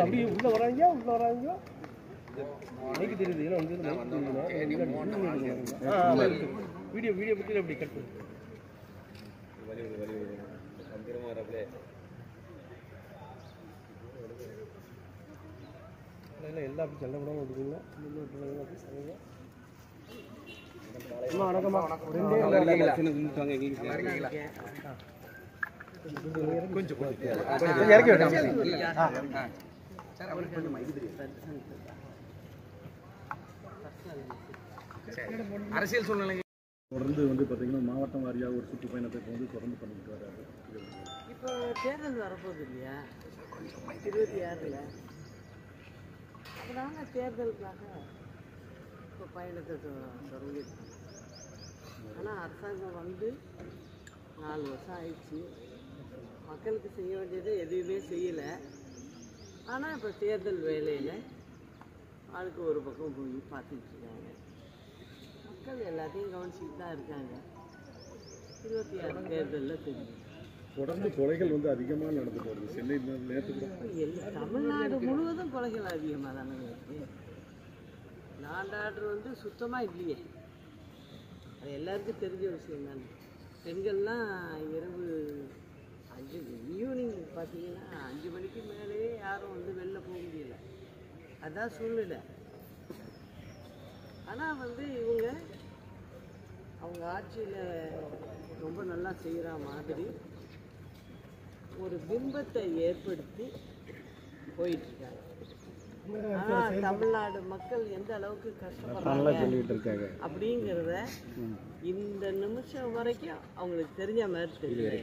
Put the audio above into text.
அப்படியே உள்ள வராங்க எனக்கு தெரியுது வீடியோ பற்றி அப்படி கட் பண்ணு எல்லா அப்படி சண்டை கூட விடுவீங்களா அரசியல் சூழ்நிலை தொடர்ந்து வந்து பார்த்தீங்கன்னா மாவட்டம் வாரியாக ஒரு சுற்றுப்பயணத்தை தொடர்ந்து பண்ணிட்டு வராரு. இப்போ தேர்தல் வரப்போகுது இல்லையா 26ல், அதனால தேர்தலுக்காக இப்போ பயணத்தை தொடங்கியிருக்கோம். ஆனால் அரசாங்கம் வந்து 4 வருஷம் ஆயிடுச்சு, மக்களுக்கு செய்ய வேண்டியதை எதுவுமே செய்யலை. ஆனால் இப்போ தேர்தல் வேலையில் ஆளுக்கு ஒரு பக்கம் போய் பார்த்துக்கிட்டு இருக்காங்க. மக்கள் எல்லாத்தையும் கவனிச்சுட்டு தான் இருக்காங்க. 26 தேர்தலில் தெரியும். தொடர்ந்து கொலைகள் வந்து அதிகமாக நடந்துட்டு வருது. சென்னை நேரத்துக்கு தமிழ்நாடு முழுவதும் கொலைகள் அதிகமாக தானே இருக்குது. லாண்ட் வந்து சுத்தமாக இல்லையே, அது எல்லாருக்கும் தெரிஞ்ச விஷயம் தானே. பெண்கள்லாம் இரவு ஈவினிங் பார்த்தீங்கன்னா 5 மணிக்கு மேலேயே யாரும் வந்து வெளில போக முடியல, அதுதான் சூழ்நிலை. ஆனால் வந்து அவங்க ஆட்சியில் ரொம்ப நல்லா செய்கிற மாதிரி ஒரு பிம்பத்தை ஏற்படுத்தி போயிட்டுருக்காங்க. ஆனால் தமிழ்நாடு மக்கள் எந்த அளவுக்கு கஷ்டப்படுறாங்க அப்படிங்கிறத இந்த நிமிஷம் வரைக்கும் அவங்களுக்கு தெரிஞ்ச மாதிரி தெரியல.